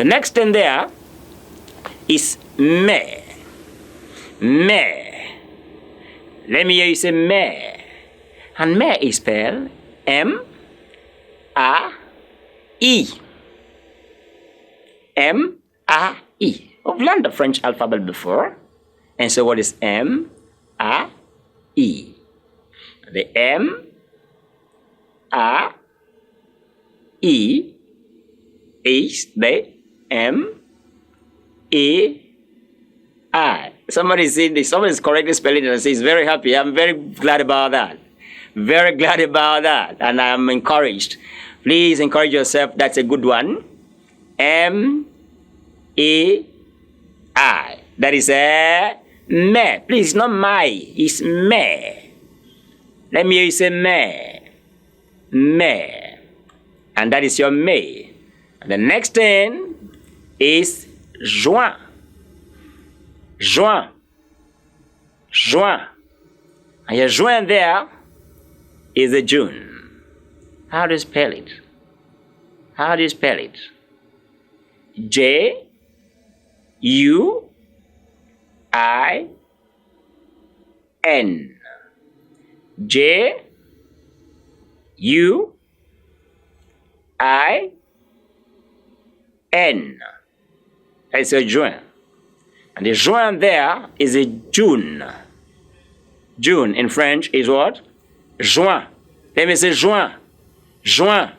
The next thing there is mai. Mai. Let me hear you say mai. And mai is spelled M-A-I. M-A-I. We've learned the French alphabet before. And so what is M-A-I? The M-A-I is the M-A-I. Somebody is correctly spelling it and says, very happy. I'm very glad about that. Very glad about that. And I'm encouraged. Please encourage yourself. That's a good one. M-A-I. That is a me. Please, not my. It's me. Let me hear you say me. Me. And that is your May. And the next thing is juin. Juin. Juin. And your juin there is a June. How do you spell it? How do you spell it? J-U-I-N. J-U-I-N. It's a juin. And the juin there is a June. June in French is what? Juin. Let me say juin. Juin.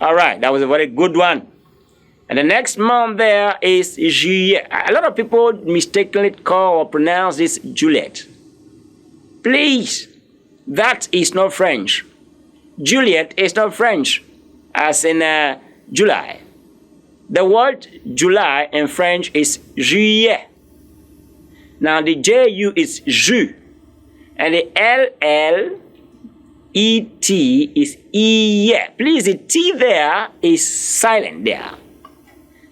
All right, that was a very good one. And the next month there is juillet. A lot of people mistakenly call or pronounce this Juliet. Please, that is not French. Juliet is not French, as in July. The word July in French is juillet. Now the J-U is ju, and the L-L-E-T is iye. Please, the T there is silent there.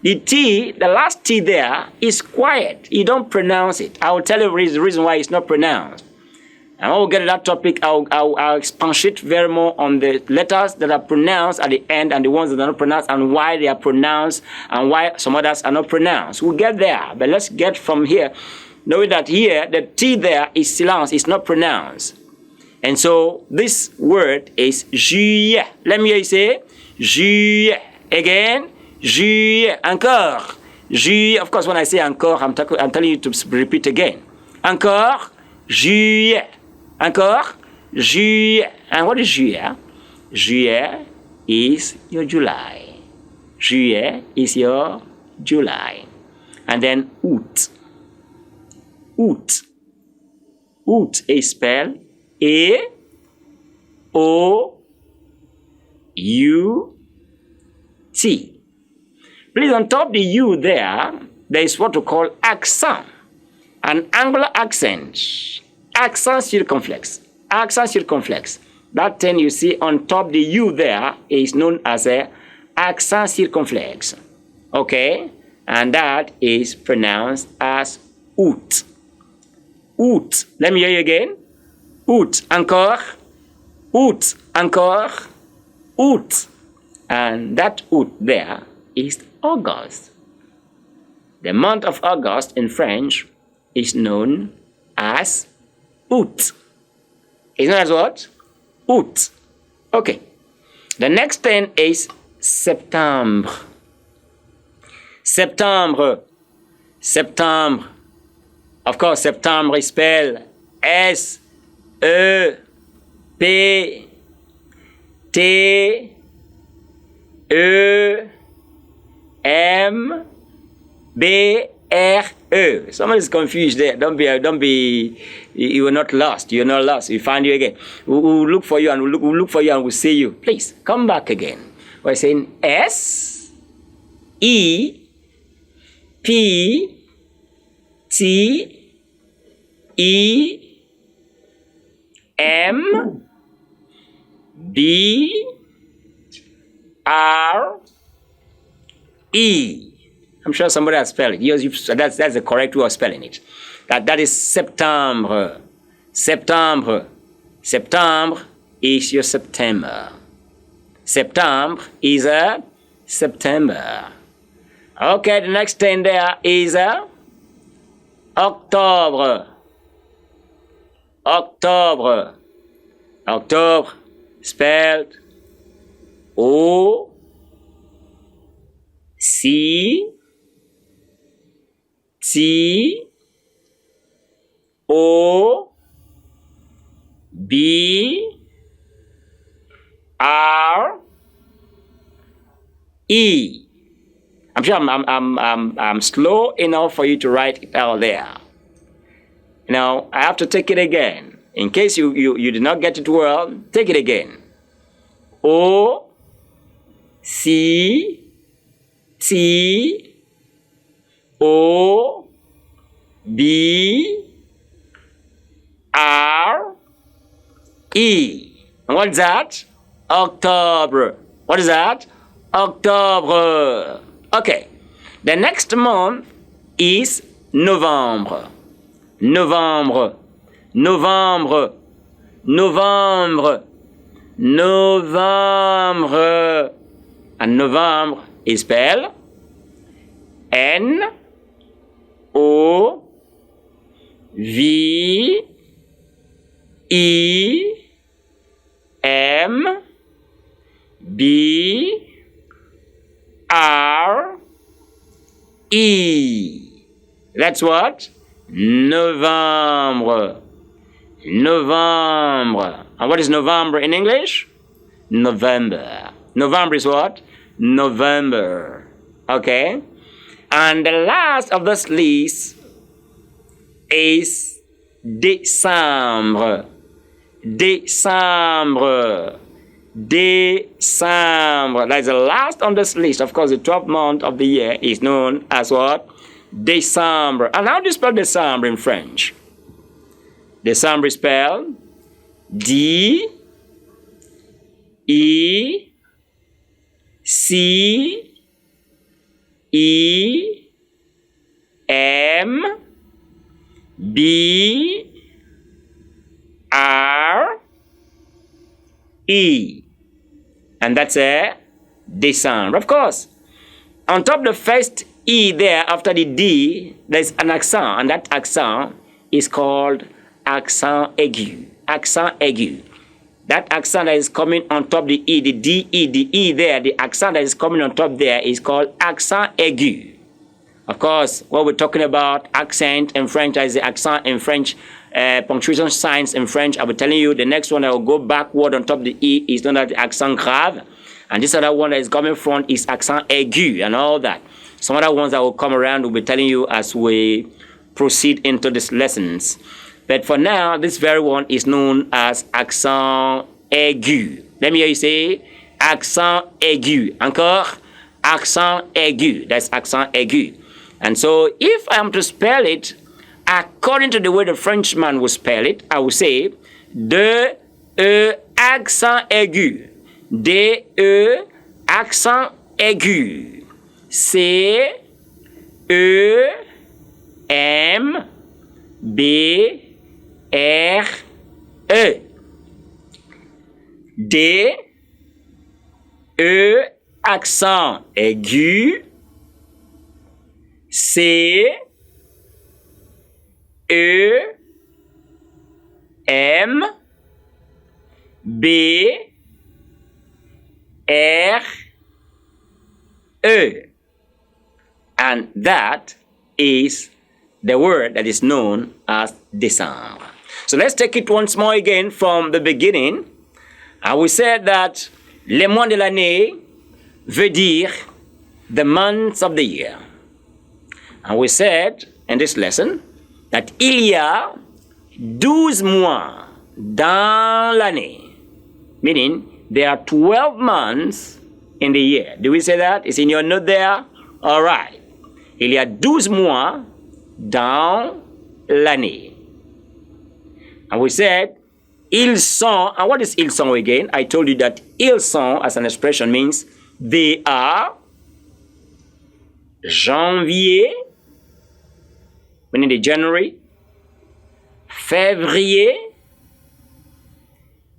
The T, the last T there is quiet. You don't pronounce it. I will tell you the reason why it's not pronounced. And when we get to that topic, I'll expatiate very more on the letters that are pronounced at the end and the ones that are not pronounced and why they are pronounced and why some others are not pronounced. We'll get there, but let's get from here. Knowing that here, the T there is silence, it's not pronounced. And so this word is juillet. Let me hear you say juillet. Again, juillet. Encore. Juillet. Of course, when I say encore, I'm telling you to repeat again. Encore, juillet. Encore, juillet. And what is juillet? Juillet is your July. Juillet is your July. And then août. Août. Août is spelled A-O-U-T. Please, on top of the U there is what we call accent. An angular accent. Accent circumflex. Accent circumflex. That thing you see on top the U there is known as a accent circumflex. Okay? And that is pronounced as août. Août. Let me hear you again. Août. Encore. Août. Encore. Août. And that août there is August. The month of August in French is known as août. It's known as what? Août. Okay. The next thing is septembre. Septembre. Septembre. Of course, septembre is spelled S-E-P-T-E-M-B-R-E. Someone is confused there. Don't be. You are not lost. You are not lost. We find you again. We'll look for you and we'll look for you and we'll see you. Please come back again. We're saying S-E-P-T-E-M-B-R-E. I'm sure somebody has spelled it. That's the correct way of spelling it. That is septembre. Septembre. Septembre is your September. Septembre is a September. Okay, the next thing there is Octobre. Octobre. Octobre spelled O C T O B R E. I'm sure I'm slow enough for you to write it out there. Now I have to take it again. In case you did not get it well, take it again. O C T O B R E. And what's that? October. What is that? Octobre. Okay. The next month is Novembre. Novembre. Novembre. Novembre. Novembre. And Novembre is spelled N O V E M B R E. That's what? Novembre. Novembre. And what is November in English? November. November is what? November. Okay? And the last of this list is Décembre. Décembre. Décembre. That's the last on this list. Of course, the 12th month of the year is known as what? Décembre. And how do you spell Décembre in French? Décembre is spelled D E C E M B R E. And that's a Décembre. Of course, on top of the first E there after the D, there's an accent, and that accent is called accent aigu. Accent aigu. That accent that is coming on top of the E, the E there, the accent that is coming on top there is called accent aigu. Of course, what we're talking about, accent in French, is the accent in French, punctuation signs in French. I will telling you the next one that will go backward on top of the E is known as the accent grave. And this other one that is coming front is accent aigu and all that. Some other ones that will come around will be telling you as we proceed into these lessons. But for now, this very one is known as accent aigu. Let me hear you say accent aigu. Encore, accent aigu. That's accent aigu. And so if I am to spell it according to the way the Frenchman will spell it, I will say de accent aigu. D E accent aigu. C E M B R E. D E accent aigu. C E M B R E. And that is the word that is known as Décembre. So let's take it once more again from the beginning. And we said that les mois de l'année veut dire the months of the year. And we said in this lesson that il y a 12 mois dans l'année, meaning there are 12 months in the year. Do we say that? It's in your note there? All right. Il y a 12 mois dans l'année. And we said, ils sont, and what is ils sont again? I told you that ils sont as an expression means they are janvier, meaning the January, février,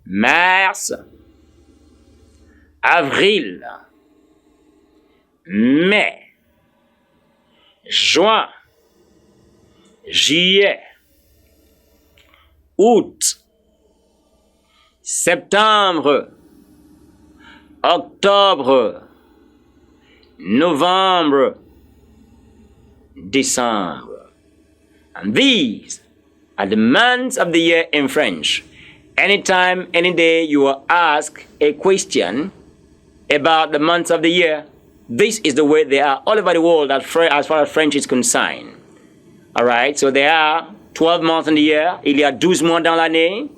mars, avril, mai, juin, juillet, août, septembre, octobre, novembre, December. And these are the months of the year in French. Anytime, any day you are asked a question about the months of the year, this is the way they are all over the world as far as French is concerned. Alright, so there are 12 months in the year. Il y a 12 mois dans l'année.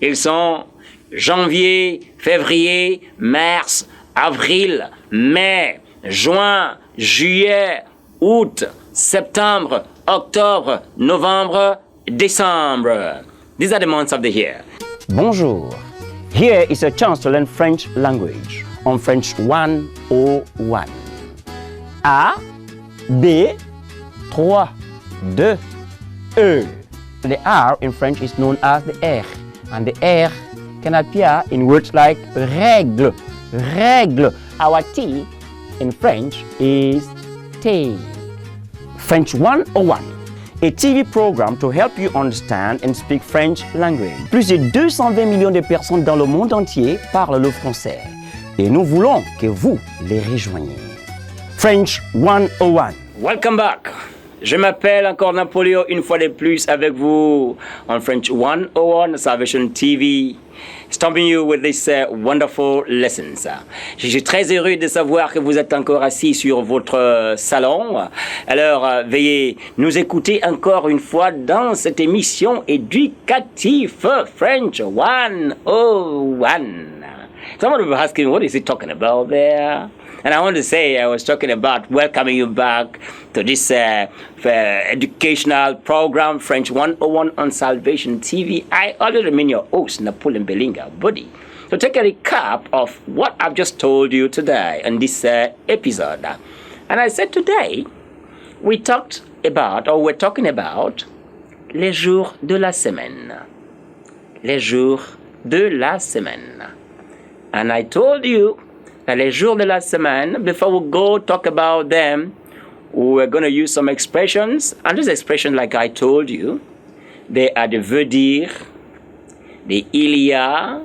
Ils sont janvier, février, mars, avril, mai, juin, juillet, août, septembre, octobre, novembre, December. These are the months of the year. Bonjour. Here is a chance to learn French language on French 101. A, B, 3, 2, E. The R in French is known as the R, and the R can appear in words like règle, règle. Our T in French is thé. French 101, a TV program to help you understand and speak French language. Plus de 220 millions de personnes dans le monde entier parlent le français et nous voulons que vous les rejoigniez. French 101. Welcome back. Je m'appelle encore Napoléon une fois de plus avec vous on French 101 Salvation TV, stopping you with these wonderful lessons. Je suis très heureux de savoir que vous êtes encore assis sur votre salon. Alors, veuillez nous écouter encore une fois dans cette émission éducative French 101. Someone will be asking, what is he talking about there? And I want to say I was talking about welcoming you back to this educational program, French 101 on Salvation TV. I already remain your host, Napoleon Belinga, buddy. So take a recap of what I've just told you today in this episode. And I said today, we're talking about les jours de la semaine. Les jours de la semaine. And I told you that les jours de la semaine, before we go talk about them, we're going to use some expressions. And these expressions, like I told you, they are the veut dire, the il y a,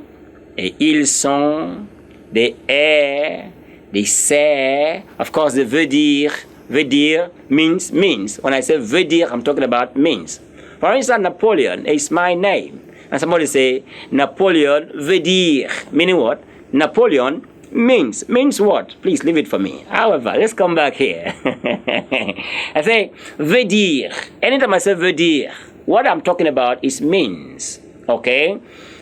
the ils sont, the est, the c'est. Of course, the veut dire means. When I say veut dire, I'm talking about means. For instance, Napoleon is my name. And somebody say, Napoleon veut dire, meaning what? Napoleon means what? Please leave it for me. However, let's come back here. I say veut dire. Anytime I say veut dire, what I'm talking about is means. Okay?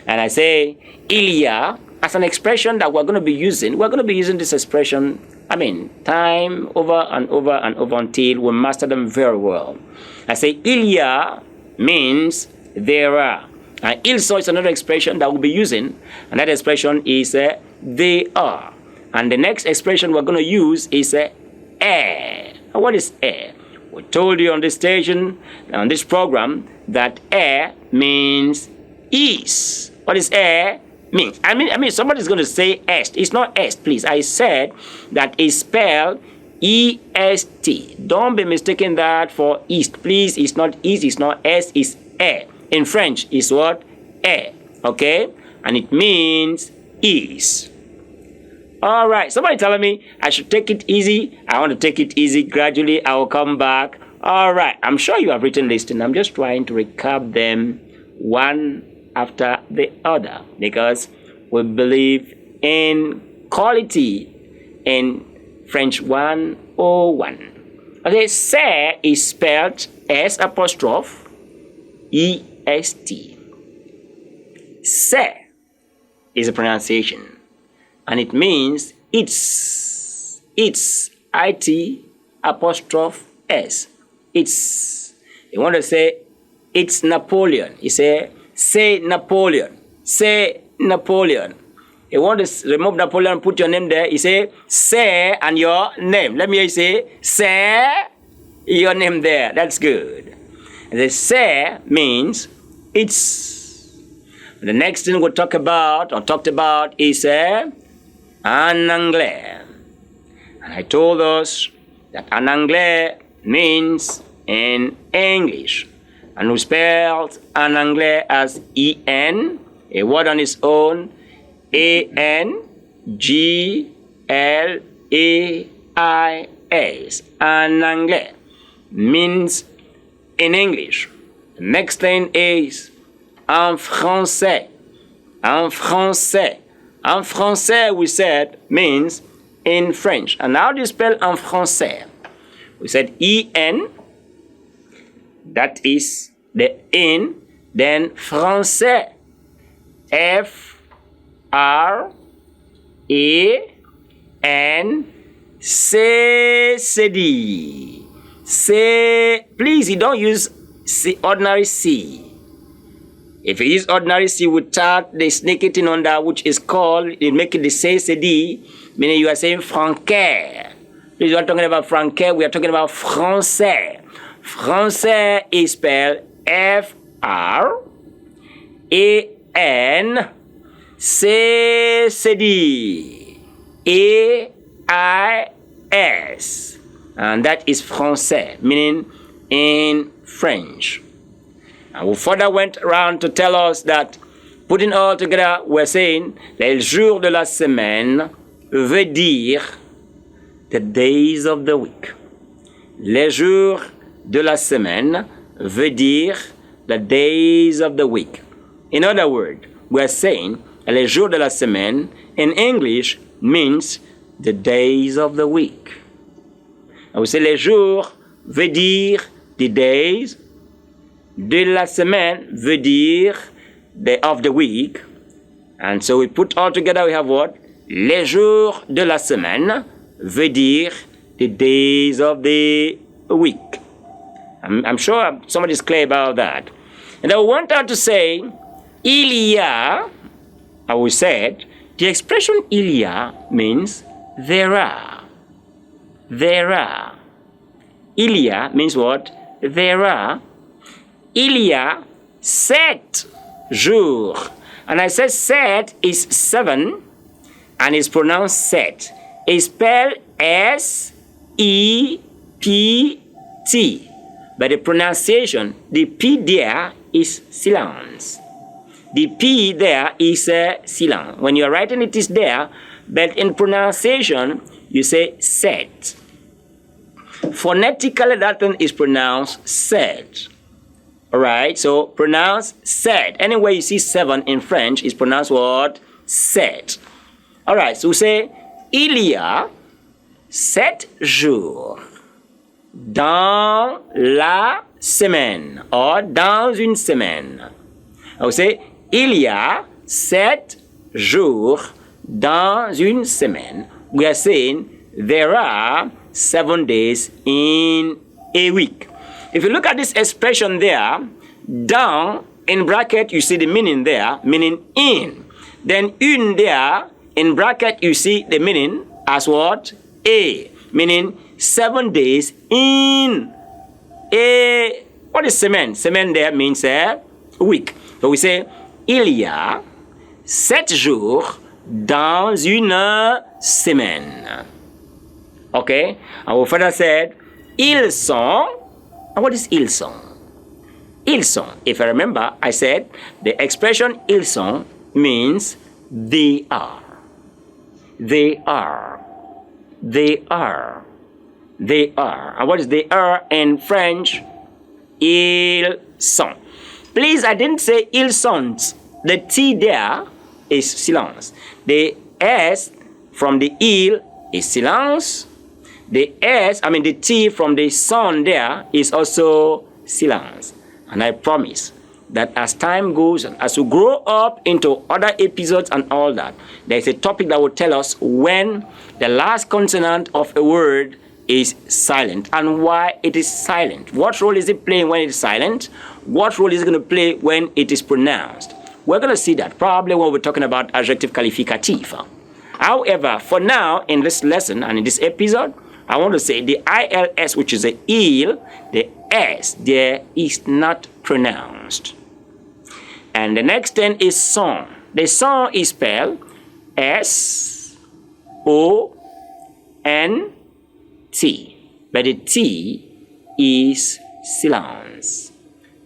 And I say il y a as an expression that we're going to be using. We're going to be using this expression, time over and over and over until we master them very well. I say il y a means there are. And ils sont is another expression that we'll be using, and that expression is they are. And the next expression we're going to use is est. What is est? We told you on this station, on this program, that est means is. What is est means? I mean, somebody's going to say est. It's not est, please. I said that it's spelled E-S-T. Don't be mistaking that for east. Please, it's not east, it's not est, it's est. In French, is what? Est. Okay? And it means is. All right. Somebody telling me I should take it easy. I want to take it easy. Gradually, I will come back. All right. I'm sure you have written this, and I'm just trying to recap them one after the other because we believe in quality in French 101. Okay. C'est is spelled S apostrophe E-S-T. C'est is a pronunciation, and it means it's I-T apostrophe S. It's. You want to say it's Napoleon. You say Napoleon. Say Napoleon. You want to remove Napoleon, put your name there. You say and your name. Let me hear you say your name there. That's good. The c'est means it's. The next thing we'll talked about is en anglais. And I told us that en anglais means in English. And we spelled en anglais as E-N, a word on its own, A-N-G-L-A-I-S. En anglais means in English. The next thing is en français. En français. En français, we said, means in French. And how do you spell en français? We said E-N, that is the in, then français, F-R-A-N-C-C-D. Say, please, you don't use C, ordinary C. If you use ordinary C without the sneak it in on that, which is called, you make it the C-C-D, meaning you are saying franquais. Please, we are talking about franquais, we are talking about français. Français is spelled F-R-A-N-C-C-D-A-I-S. And that is français, meaning in French. And we further went around to tell us that, putting all together, we're saying, les jours de la semaine veut dire the days of the week. Les jours de la semaine veut dire the days of the week. In other words, we're saying, les jours de la semaine in English means the days of the week. And we say les jours veut dire the days, de la semaine veut dire the of the week. And so we put all together, we have what? Les jours de la semaine veut dire the days of the week. I'm sure somebody's clear about that. And I want out to say, il y a, as we said, the expression il y a means there are. There are. Il y a means what? There are. Il y a 7 jours. And I said 7 is 7 and it's pronounced set. It's spelled S-E-P-T. But the pronunciation, the P there is silence. The P there is silence. When you're writing it is there, but in pronunciation, you say set. Phonetically, that one is pronounced set. Alright, so pronounce set. Anyway, you see 7 in French is pronounced what? Set. Alright, so we say, il y a 7 jours dans la semaine or dans une semaine. I will say, il y a 7 jours dans une semaine. We are saying there are 7 days in a week. If you look at this expression there, dans, in bracket, you see the meaning there, meaning in. Then une there, in bracket, you see the meaning as what? A, meaning 7 days in a, what is semaine? Semaine there means a week. So we say, il y a 7 jours dans une semaine. Okay? Our father said, ils sont. And what is ils sont? Ils sont. If I remember, I said the expression ils sont means they are. They are. They are. They are. And what is they are in French? Ils sont. Please, I didn't say ils sont. The T there is silence. The S from the il is silence. The T from the son there is also silence. And I promise that as time goes on, as we grow up into other episodes and all that, there is a topic that will tell us when the last consonant of a word is silent and why it is silent. What role is it playing when it is silent? What role is it going to play when it is pronounced? We're going to see that probably when we're talking about adjective qualificatif. However, for now, in this lesson and in this episode, I want to say the ILS, which is the il, the S there is not pronounced. And the next thing is son. The son is spelled S-O-N-T. But the T is silence.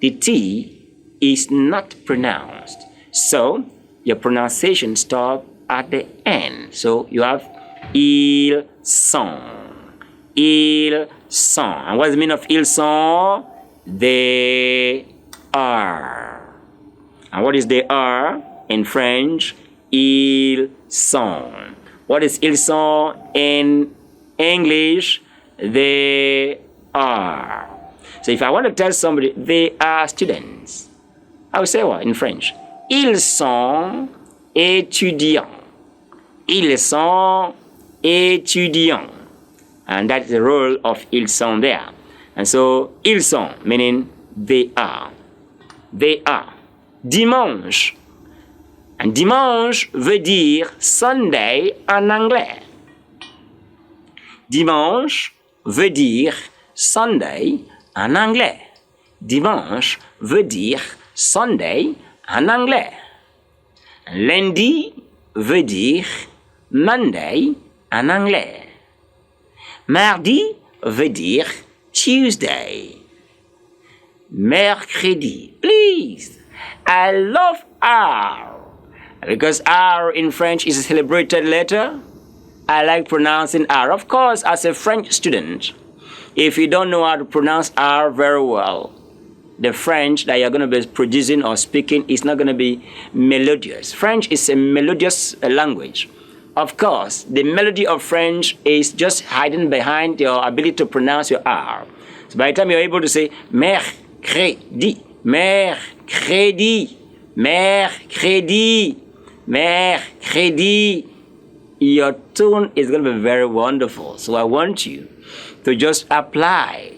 The T is not pronounced. So your pronunciation stops at the end. So you have ils sont. Ils sont. And what's the meaning of ils sont? They are. And what is they are in French? Ils sont. What is ils sont in English? They are. So if I want to tell somebody they are students, I will say what in French? Ils sont étudiants. Ils sont étudiants. And that's the role of ils sont there. And so, ils sont, meaning they are. They are. Dimanche. And dimanche veut dire Sunday en anglais. Dimanche veut dire Sunday en anglais. Dimanche veut dire Sunday en anglais. Lundi veut dire Monday en anglais. Mardi veut dire Tuesday. Mercredi. Please. I love R. Because R in French is a celebrated letter. I like pronouncing R. Of course, as a French student, if you don't know how to pronounce R very well, the French that you're going to be producing or speaking is not going to be melodious. French is a melodious language. Of course, the melody of French is just hiding behind your ability to pronounce your R. So by the time you're able to say mercredi, mercredi, mercredi, mercredi, your tone is going to be very wonderful. So I want you to just apply.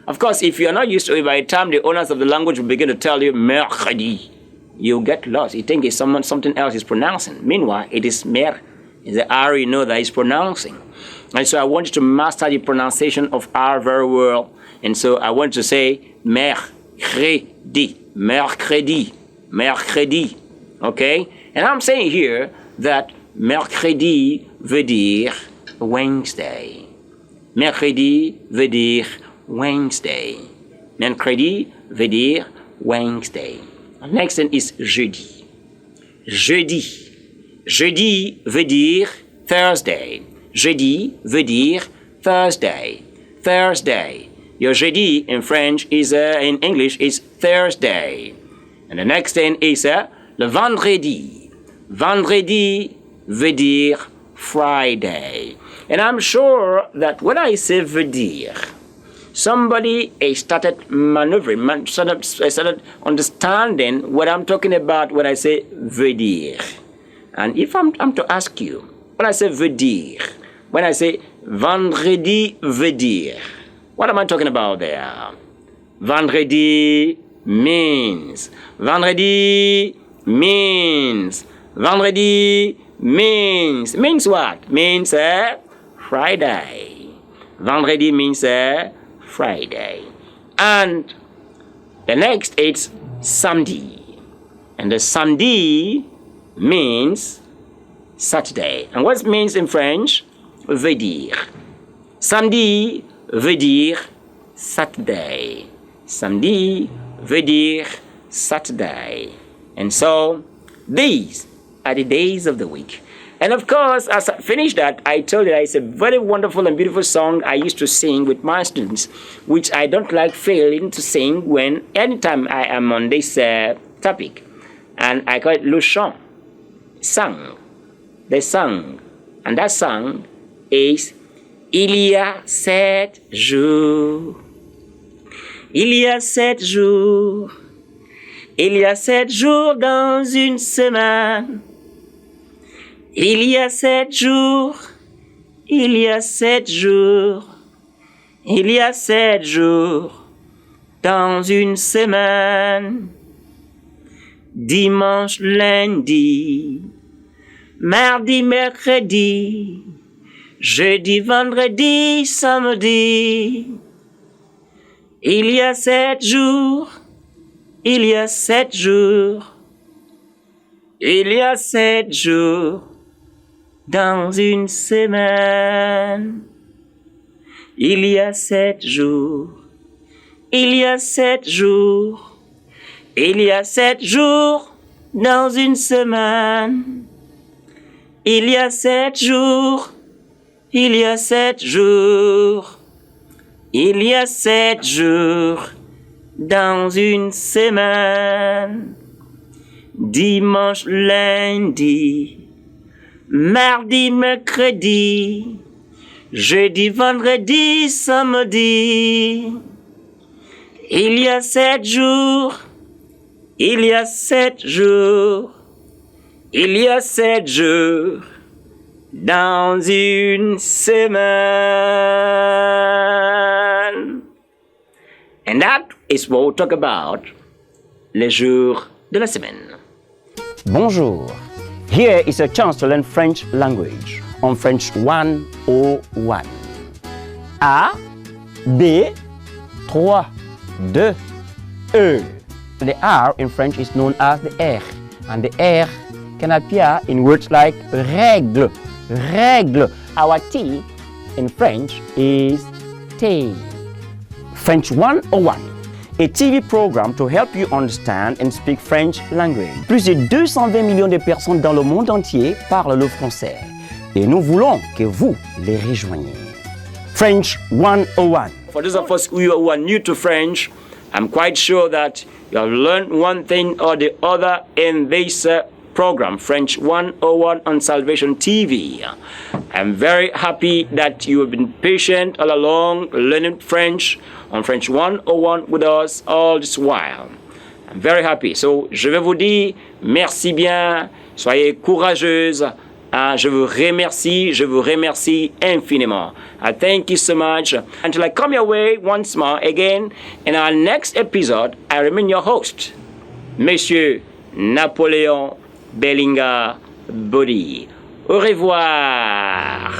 Of course, if you're not used to it, by the time the owners of the language will begin to tell you mercredi, you get lost. You think it's something else is pronouncing. Meanwhile, it is mer. It's the R you know that he's pronouncing. And so I want you to master the pronunciation of R very well. And so I want you to say mercredi, mercredi, mercredi. Okay? And I'm saying here that mercredi veut dire Wednesday. Mercredi veut dire Wednesday. Mercredi veut dire Wednesday. Next thing is jeudi. Jeudi. Jeudi veut dire Thursday. Jeudi veut dire Thursday. Thursday. Your jeudi in French is, in English, is Thursday. And the next thing is le vendredi. Vendredi veut dire Friday. And I'm sure that when I say veut dire, somebody started maneuvering, started understanding what I'm talking about when I say veut dire. And if I'm to ask you, when I say veut dire, when I say vendredi veut dire, what am I talking about there? Vendredi means. Vendredi means. Vendredi means. Means what? Means Friday. Vendredi means Friday. And the next it's samedi. And the samedi means Saturday. And what means in French? Veut dire. Samedi veut dire Saturday. Samedi veut dire Saturday. And so these are the days of the week. And of course, as I finished that, I told you that it's a very wonderful and beautiful song I used to sing with my students, which I don't like failing to sing anytime I am on this topic. And I call it Le Chant. Sang. They sang. And that song is Il y a 7 jours. Il y a 7 jours. Il y a 7 jours dans une semaine. Il y a 7 jours. Il y a 7 jours. Il y a 7 jours dans une semaine. Dimanche, lundi, mardi, mercredi, jeudi, vendredi, samedi. Il y a 7 jours, il y a 7 jours, il y a 7 jours dans une semaine. Il y a 7 jours, il y a 7 jours. Il y a 7 jours dans une semaine. Il y a 7 jours. Il y a 7 jours. Il y a 7 jours dans une semaine. Dimanche, lundi, mardi, mercredi, jeudi, vendredi, samedi. Il y a 7 jours. Il y a 7 jours. Il y a 7 jours dans une semaine. And that is what we'll talk about les jours de la semaine. Bonjour. Here is a chance to learn French language on French 101. A, B, 3, 2, E. The R in French is known as the R, and the R can appear in words like règle, règle. Our T in French is thé. French 101, a TV program to help you understand and speak French language. Plus de 220 millions de personnes dans le monde entier parlent le français et nous voulons que vous les rejoigniez. French 101. For those of us who are new to French, I'm quite sure that you have learned one thing or the other in this program, French 101 on Salvation TV. I'm very happy that you have been patient all along, learning French on French 101 with us all this while. I'm very happy. So, je vais vous dire merci bien, soyez courageuse. Je vous remercie infiniment. I thank you so much. Until I come your way once more again in our next episode, I remain your host, Monsieur Napoléon Bellinga Body. Au revoir.